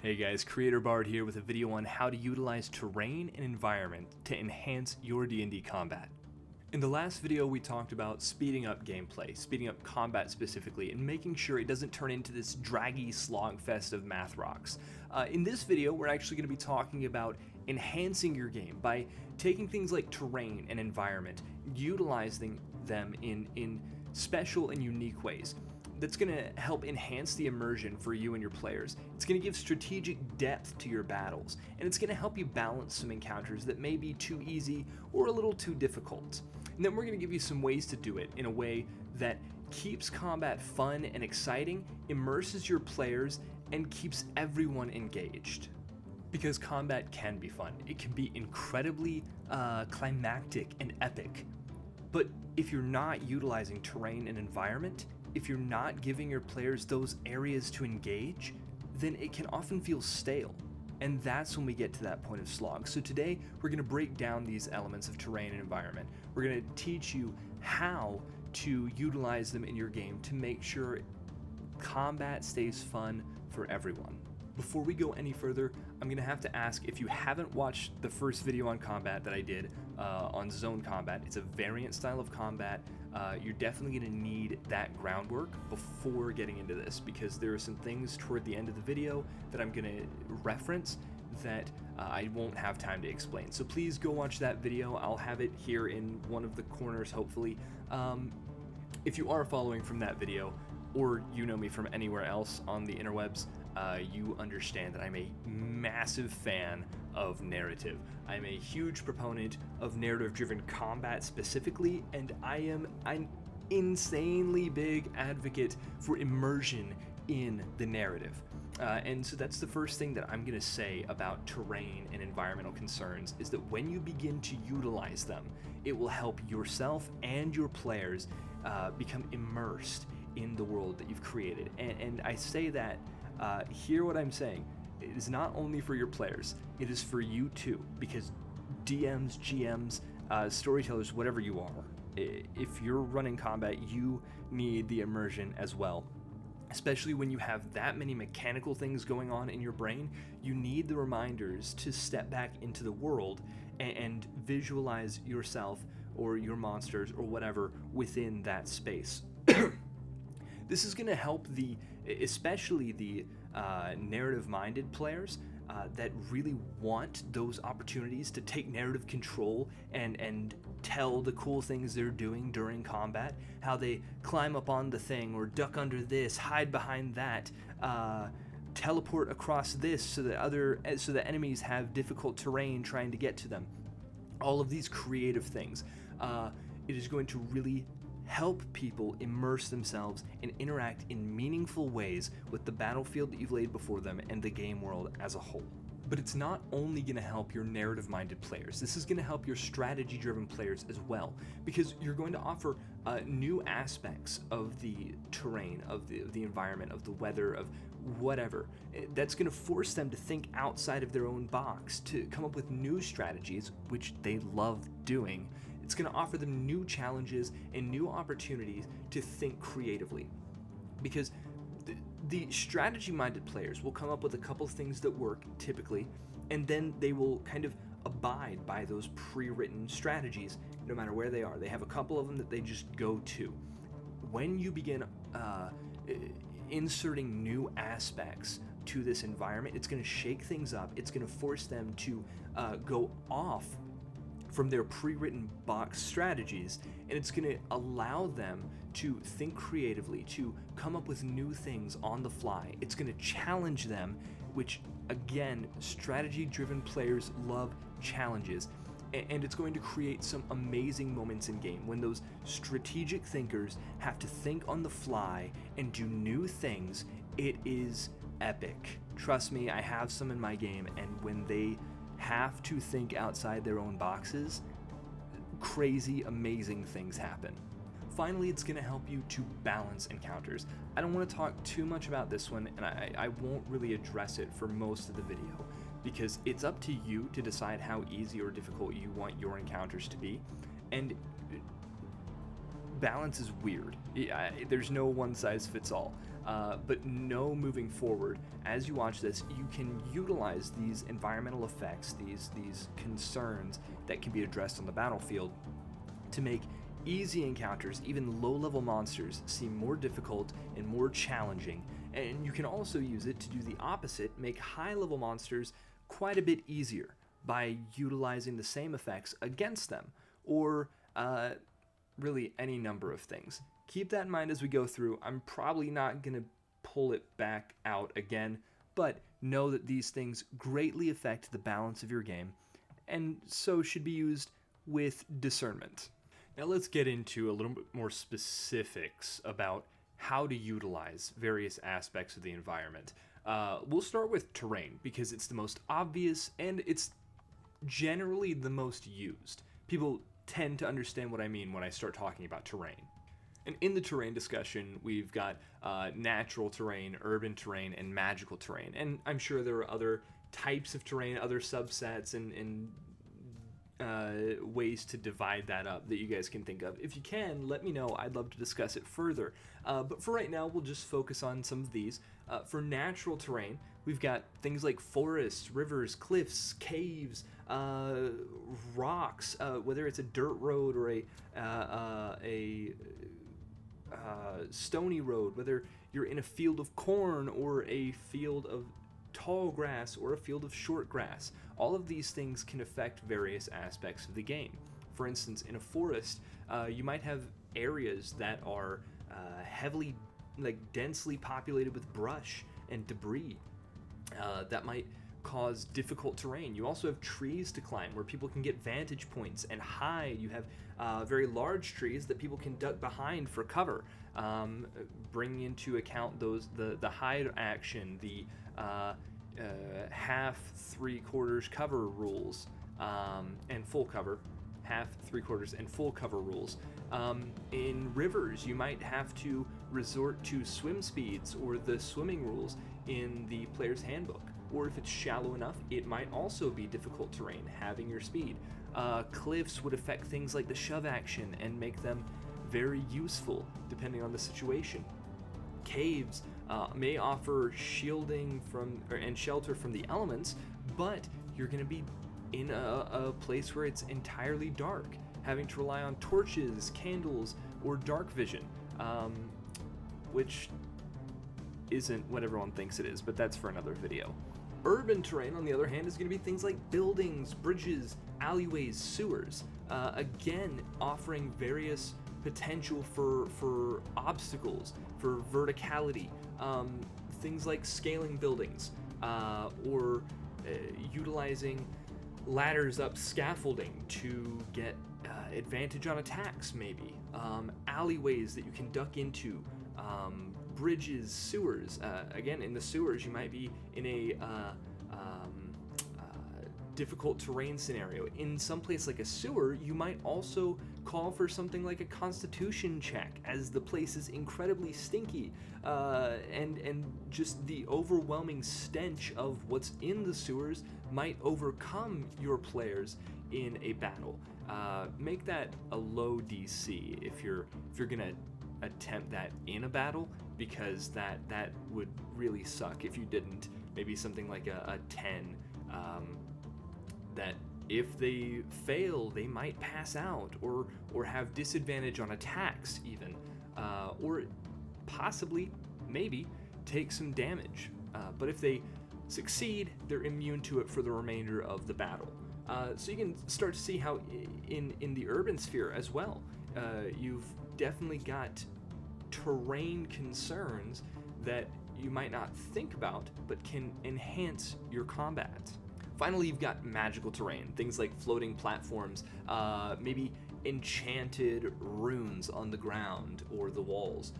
Hey guys, Creator Bard here with a video on how to utilize terrain and environment to enhance your D&D combat. In the last video we talked about speeding up gameplay, speeding up combat specifically, and making sure it doesn't turn into this draggy slogfest of math rocks. In this video we're actually going to be talking about enhancing your game by taking things like terrain and environment, utilizing them in special and unique ways. That's going to help enhance the immersion for you and your players. It's going to give strategic depth to your battles, and it's going to help you balance some encounters that may be too easy or a little too difficult. And then we're going to give you some ways to do it in a way that keeps combat fun and exciting, immerses your players, and keeps everyone engaged. Because combat can be fun. It can be incredibly climactic and epic. But if you're not utilizing terrain and environment, if you're not giving your players those areas to engage, then it can often feel stale. And that's when we get to that point of slog. So today, we're going to break down these elements of terrain and environment. We're going to teach you how to utilize them in your game to make sure combat stays fun for everyone. Before we go any further, I'm going to have to ask, if you haven't watched the first video on combat that I did on zone combat, it's a variant style of combat. You're definitely going to need that groundwork before getting into this, because there are some things toward the end of the video that I'm going to reference that I won't have time to explain. So please go watch that video. I'll have it here in one of the corners, hopefully. If you are following from that video, or you know me from anywhere else on the interwebs, you understand that I'm a massive fan of narrative. I'm a huge proponent of narrative-driven combat specifically, and I'm insanely big advocate for immersion in the narrative. And so that's the first thing that I'm going to say about terrain and environmental concerns, is that when you begin to utilize them, it will help yourself and your players become immersed in the world that you've created. And I say that, hear what I'm saying, it is not only for your players, it is for you too, because DMs, GMs, storytellers, whatever you are, if you're running combat, you need the immersion as well. Especially when you have that many mechanical things going on in your brain, you need the reminders to step back into the world and visualize yourself or your monsters or whatever within that space. This is going to help especially the narrative-minded players that really want those opportunities to take narrative control and tell the cool things they're doing during combat, how they climb up on the thing or duck under this, hide behind that, teleport across this so that enemies have difficult terrain trying to get to them. All of these creative things. It is going to really help people immerse themselves and interact in meaningful ways with the battlefield that you've laid before them and the game world as a whole. But it's not only going to help your narrative-minded players, this is going to help your strategy-driven players as well, because you're going to offer new aspects of the terrain, of the environment, of the weather, of whatever. That's going to force them to think outside of their own box, to come up with new strategies, which they love doing. It's going to offer them new challenges and new opportunities to think creatively, because the strategy-minded players will come up with a couple things that work typically, and then they will kind of abide by those pre-written strategies no matter where they are. They have a couple of them that they just go to. When you begin inserting new aspects to this environment, it's going to shake things up. It's going to force them to go off from their pre-written box strategies, and it's going to allow them to think creatively, to come up with new things on the fly. It's going to challenge them, which again, strategy-driven players love challenges, and it's going to create some amazing moments in game when those strategic thinkers have to think on the fly and do new things. It is epic. Trust me, I have some in my game, and when they have to think outside their own boxes, crazy, amazing things happen. Finally, it's going to help you to balance encounters. I don't want to talk too much about this one, and I won't really address it for most of the video, because it's up to you to decide how easy or difficult you want your encounters to be. And balance is weird. There's no one size fits all. But know moving forward, as you watch this, you can utilize these environmental effects, these concerns that can be addressed on the battlefield, to make easy encounters, even low-level monsters, seem more difficult and more challenging. And you can also use it to do the opposite, make high-level monsters quite a bit easier by utilizing the same effects against them, or really any number of things. Keep that in mind as we go through. I'm probably not going to pull it back out again, but know that these things greatly affect the balance of your game, and so should be used with discernment. Now let's get into a little bit more specifics about how to utilize various aspects of the environment. We'll start with terrain, because it's the most obvious and it's generally the most used. People tend to understand what I mean when I start talking about terrain. And in the terrain discussion, we've got natural terrain, urban terrain, and magical terrain. And I'm sure there are other types of terrain, other subsets, and ways to divide that up that you guys can think of. If you can, let me know. I'd love to discuss it further. But for right now, we'll just focus on some of these. For natural terrain, we've got things like forests, rivers, cliffs, caves, rocks, whether it's a dirt road or a stony road, whether you're in a field of corn or a field of tall grass or a field of short grass. All of these things can affect various aspects of the game. For instance, in a forest, you might have areas that are heavily, densely populated with brush and debris. That might cause difficult terrain. You also have trees to climb where people can get vantage points and hide. You have very large trees that people can duck behind for cover. Bringing into account the hide action, the half, 3/4 cover rules, and full cover, half, 3/4, and full cover rules. In rivers, you might have to resort to swim speeds or the swimming rules in the player's handbook. Or if it's shallow enough, it might also be difficult terrain, having your speed. Cliffs would affect things like the shove action and make them very useful depending on the situation. Caves may offer shielding and shelter from the elements, but you're going to be in a place where it's entirely dark, having to rely on torches, candles, or dark vision, which isn't what everyone thinks it is, but that's for another video. Urban terrain, on the other hand, is going to be things like buildings, bridges, alleyways, sewers, again offering various potential for obstacles, for verticality, things like scaling buildings, or utilizing ladders up scaffolding to get advantage on attacks, maybe. Alleyways that you can duck into, bridges, sewers. Again, in the sewers, you might be in a difficult terrain scenario. In some place like a sewer, you might also call for something like a constitution check, as the place is incredibly stinky, and just the overwhelming stench of what's in the sewers might overcome your players in a battle. Make that a low DC if you're gonna attempt that in a battle, because that would really suck if you didn't. Maybe something like a 10, that if they fail, they might pass out or have disadvantage on attacks even, or possibly, maybe, take some damage. But if they succeed, they're immune to it for the remainder of the battle. So you can start to see how in the urban sphere as well, you've definitely got terrain concerns that you might not think about, but can enhance your combat. Finally, you've got magical terrain, things like floating platforms, maybe enchanted runes on the ground or the walls,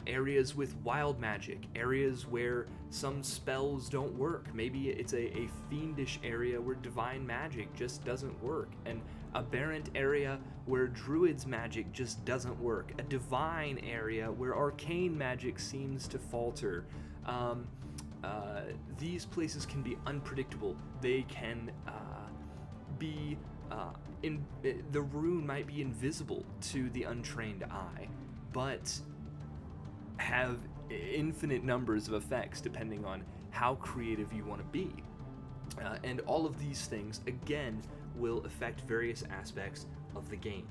areas with wild magic, areas where some spells don't work. Maybe it's a fiendish area where divine magic just doesn't work, an aberrant area where druid's magic just doesn't work, a divine area where arcane magic seems to falter. These places can be unpredictable. They can be the rune might be invisible to the untrained eye, but have infinite numbers of effects depending on how creative you want to be. And all of these things, again, will affect various aspects of the game.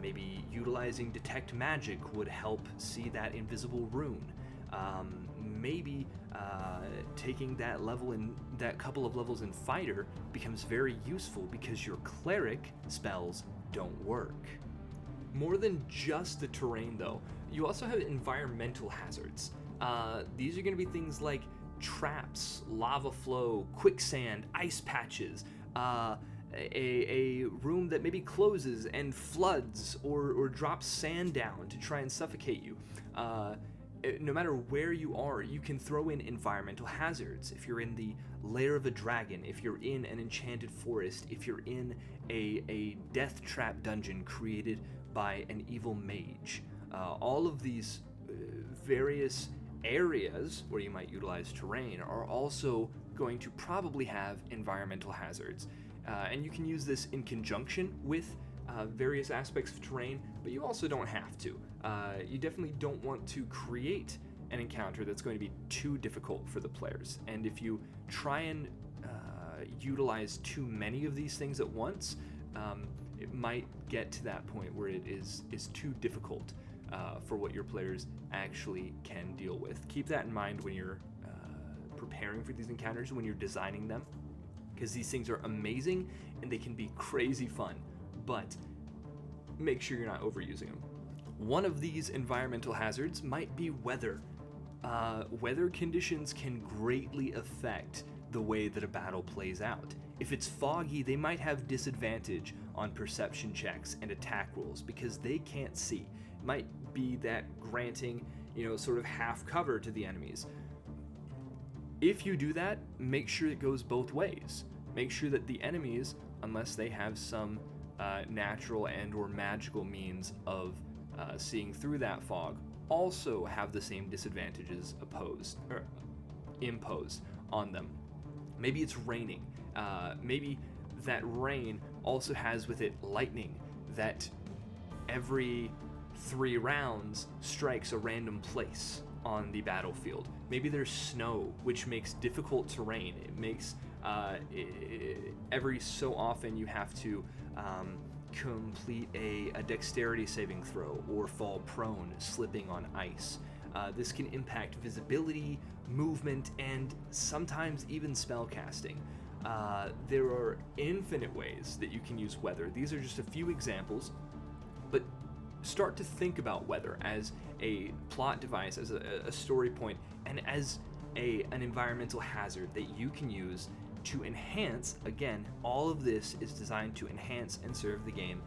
Maybe utilizing Detect Magic would help see that invisible rune. Maybe taking that level in that couple of levels in Fighter becomes very useful because your cleric spells don't work. More than just the terrain, though, you also have environmental hazards. These are going to be things like traps, lava flow, quicksand, ice patches, a room that maybe closes and floods or drops sand down to try and suffocate you. No matter where you are, you can throw in environmental hazards. If you're in the lair of a dragon, if you're in an enchanted forest, if you're in a death trap dungeon created by an evil mage, all of these various areas where you might utilize terrain are also going to probably have environmental hazards. And you can use this in conjunction with various aspects of terrain, but you also don't have to. You definitely don't want to create an encounter that's going to be too difficult for the players. And if you try and utilize too many of these things at once, it might get to that point where it is too difficult for what your players actually can deal with. Keep that in mind when you're preparing for these encounters, when you're designing them, because these things are amazing and they can be crazy fun, but make sure you're not overusing them. One of these environmental hazards might be weather. Weather conditions can greatly affect the way that a battle plays out. If it's foggy, they might have disadvantage on perception checks and attack rolls because they can't see. It might be that granting, sort of half cover to the enemies. If you do that, make sure it goes both ways. Make sure that the enemies, unless they have some natural and or magical means of seeing through that fog, also have the same disadvantages imposed on them. Maybe it's raining. Maybe that rain also has with it lightning that every 3 rounds strikes a random place on the battlefield. Maybe there's snow, which makes difficult terrain. It makes every so often you have to complete a dexterity saving throw or fall prone, slipping on ice. This can impact visibility, movement, and sometimes even spell casting. There are infinite ways that you can use weather. These are just a few examples, but start to think about weather as a plot device, as a story point, and as an environmental hazard that you can use to enhance. Again, all of this is designed to enhance and serve the game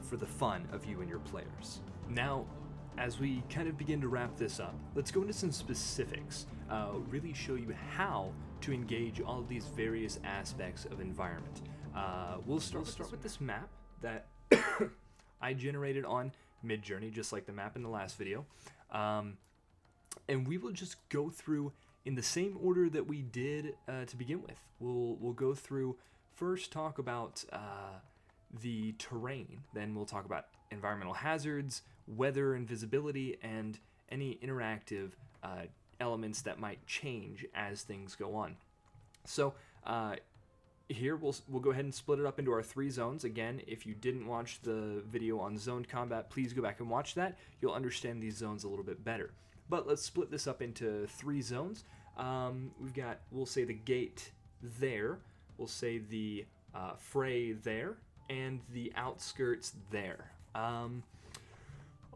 for the fun of you and your players. Now, as we kind of begin to wrap this up, let's go into some specifics, really show you how to engage all of these various aspects of environment. We'll start with this map that I generated on Midjourney, just like the map in the last video. And we will just go through in the same order that we did to begin with. We'll go through, first talk about the terrain, then we'll talk about environmental hazards, weather and visibility, and any interactive elements that might change as things go on. So here we'll go ahead and split it up into our 3 zones. Again, if you didn't watch the video on zoned combat, please go back and watch that. You'll understand these zones a little bit better. But let's split this up into 3 zones. We've got, we'll say the gate there, we'll say the fray there, and the outskirts there.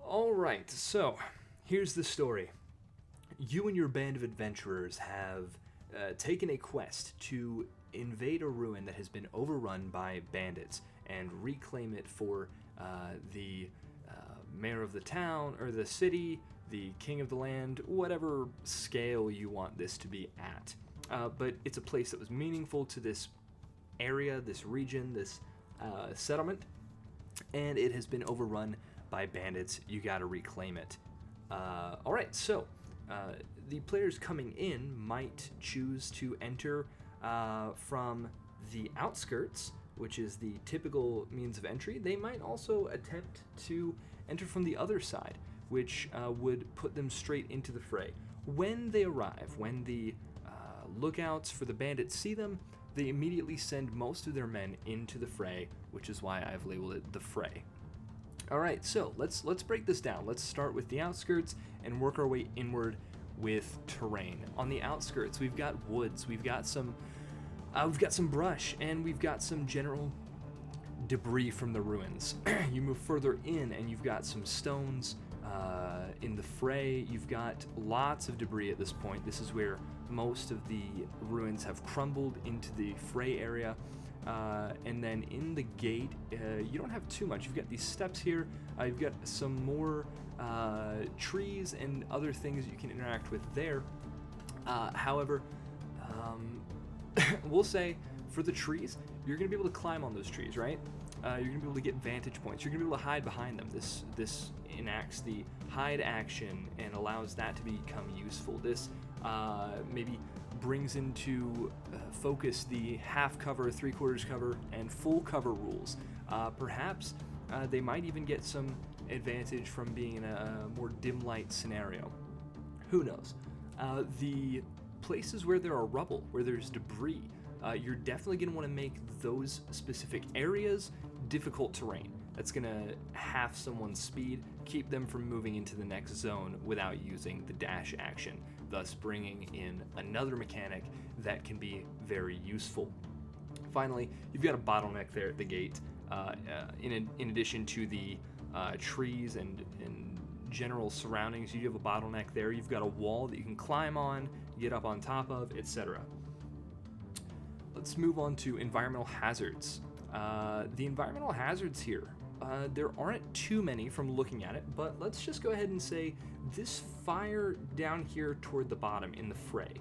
Alright, so here's the story. You and your band of adventurers have taken a quest to invade a ruin that has been overrun by bandits and reclaim it for the mayor of the town or the city, the king of the land, whatever scale you want this to be at. But it's a place that was meaningful to this area, this region, this settlement, and it has been overrun by bandits. You gotta reclaim it. Alright, so the players coming in might choose to enter from the outskirts, which is the typical means of entry, they might also attempt to enter from the other side, which would put them straight into the fray. When they arrive, when the lookouts for the bandits see them, they immediately send most of their men into the fray, which is why I've labeled it the fray. Alright, so let's break this down. Let's start with the outskirts and work our way inward with terrain. On the outskirts, we've got woods, we've got some brush, and we've got some general debris from the ruins. You move further in and you've got some stones. In the fray, you've got lots of debris at this point. This is where most of the ruins have crumbled into the fray area. And then in the gate, you don't have too much. You've got these steps here. You've got some more trees and other things you can interact with there. However, we'll say for the trees, you're going to be able to climb on those trees, right? You're going to be able to get vantage points. You're going to be able to hide behind them. This enacts the hide action and allows that to become useful. This maybe brings into focus the half cover, 3/4 cover, and full cover rules. Perhaps they might even get some advantage from being in a more dim light scenario. Who knows? The places where there are rubble, where there's debris, you're definitely going to want to make those specific areas difficult terrain. That's going to halve someone's speed, keep them from moving into the next zone without using the dash action, thus bringing in another mechanic that can be very useful. Finally, you've got a bottleneck there at the gate. In addition to the trees and general surroundings, you have a bottleneck there. You've got a wall that you can climb on, get up on top of, etc. Let's move on to environmental hazards. The environmental hazards here, there aren't too many from looking at it, but let's just go ahead and say this fire down here toward the bottom in the fray.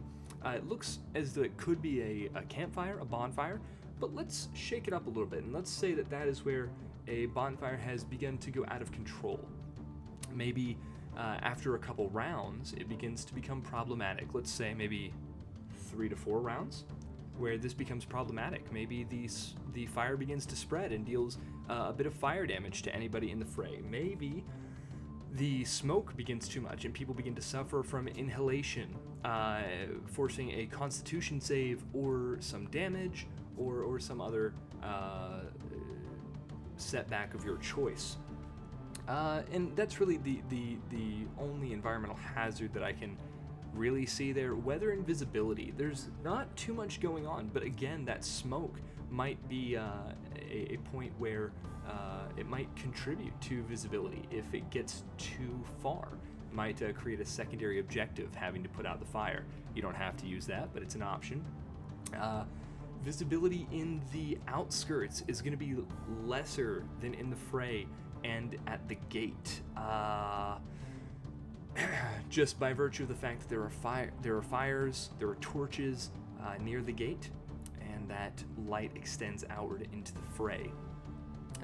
It looks as though it could be a campfire, a bonfire, but let's shake it up a little bit, and let's say that is where a bonfire has begun to go out of control. Maybe after a couple rounds, it begins to become problematic. Let's say maybe 3 to 4 rounds, where this becomes problematic. Maybe the fire begins to spread and deals a bit of fire damage to anybody in the fray. Maybe the smoke begins too much and people begin to suffer from inhalation, forcing a constitution save or some damage or some other setback of your choice. And that's really the only environmental hazard that I can really see there. Weather and visibility, there's not too much going on, but again, that smoke might be a point where it might contribute to visibility. If it gets too far, it might create a secondary objective, having to put out the fire. You don't have to use that, but it's an option. Visibility in the outskirts is going to be lesser than in the fray and at the gate. Just by virtue of the fact that there are fires, there are torches near the gate, and that light extends outward into the fray.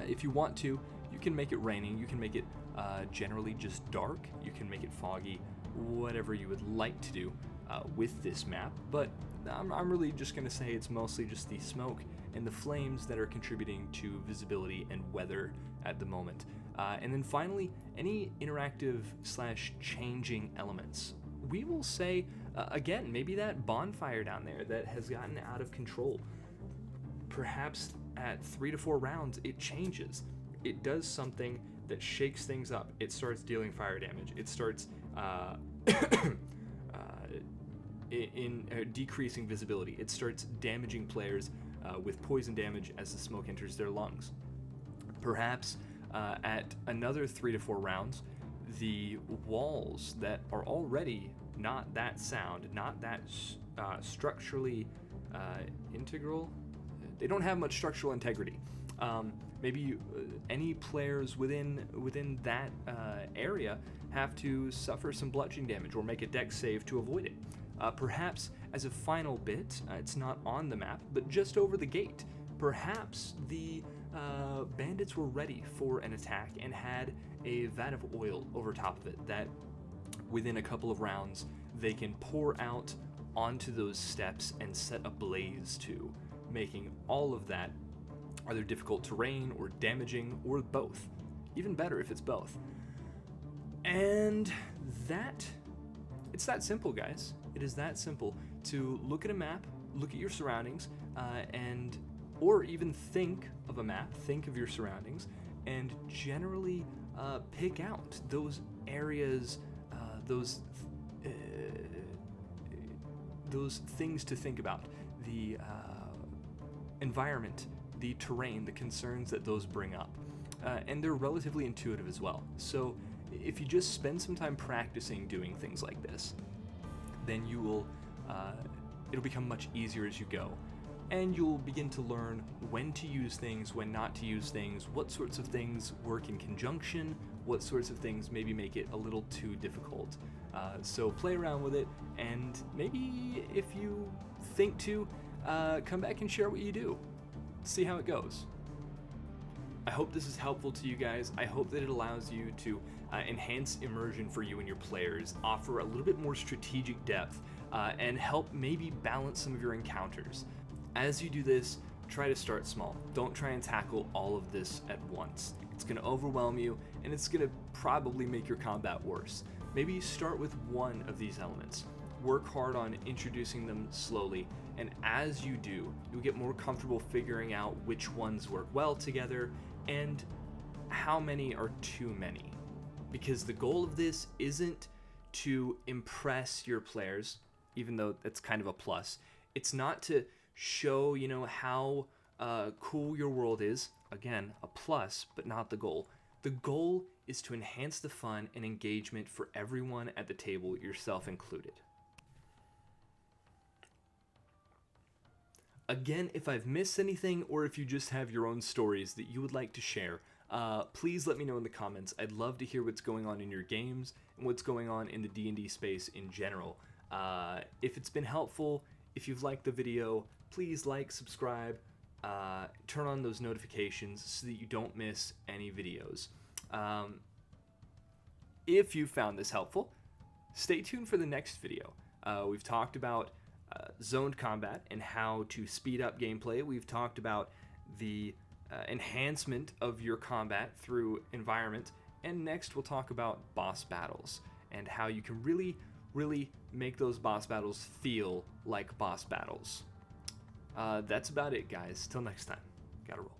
If you want to, you can make it raining, you can make it generally just dark, you can make it foggy, whatever you would like to do with this map, but I'm really just going to say it's mostly just the smoke and the flames that are contributing to visibility and weather at the moment. And then finally, any interactive / changing elements. We will say, again, maybe that bonfire down there that has gotten out of control. Perhaps at 3 to 4 rounds, it changes. It does something that shakes things up. It starts dealing fire damage. It starts decreasing visibility. It starts damaging players with poison damage as the smoke enters their lungs. Perhaps at another 3 to 4 rounds, the walls that are already not that sound, not that structurally integral, they don't have much structural integrity. Maybe any players within that area have to suffer some bludgeoning damage or make a dex save to avoid it. Perhaps as a final bit, it's not on the map, but just over the gate, perhaps the bandits were ready for an attack and had a vat of oil over top of it that within a couple of rounds they can pour out onto those steps and set a blaze to, making all of that Are there difficult terrain or damaging or both? Even better if it's both. And it's that simple, guys. It is that simple to look at a map, look at your surroundings, or even think of a map, think of your surroundings, and generally pick out those areas, those things to think about, the environment, the terrain, the concerns that those bring up. And they're relatively intuitive as well. So if you just spend some time practicing doing things like this, then you will, it'll become much easier as you go. And you'll begin to learn when to use things, when not to use things, what sorts of things work in conjunction, what sorts of things maybe make it a little too difficult. So play around with it, and maybe if you think to, come back and share what you do. See how it goes. I hope this is helpful to you guys. I hope that it allows you to enhance immersion for you and your players, offer a little bit more strategic depth, and help maybe balance some of your encounters. As you do this, try to start small. Don't try and tackle all of this at once. It's going to overwhelm you, and it's going to probably make your combat worse. Maybe start with one of these elements. Work hard on introducing them slowly, and as you do, you'll get more comfortable figuring out which ones work well together and how many are too many. Because the goal of this isn't to impress your players, even though that's kind of a plus. It's not to show, how cool your world is. Again, a plus, but not the goal. The goal is to enhance the fun and engagement for everyone at the table, yourself included. Again, if I've missed anything, or if you just have your own stories that you would like to share, please let me know in the comments. I'd love to hear what's going on in your games and what's going on in the D&D space in general. If it's been helpful, if you've liked the video, please like, subscribe, turn on those notifications so that you don't miss any videos. If you found this helpful, stay tuned for the next video. We've talked about zoned combat and how to speed up gameplay. We've talked about the enhancement of your combat through environment, and next we'll talk about boss battles and how you can really make those boss battles feel like boss battles. That's about it, guys. Till next time. Gotta roll.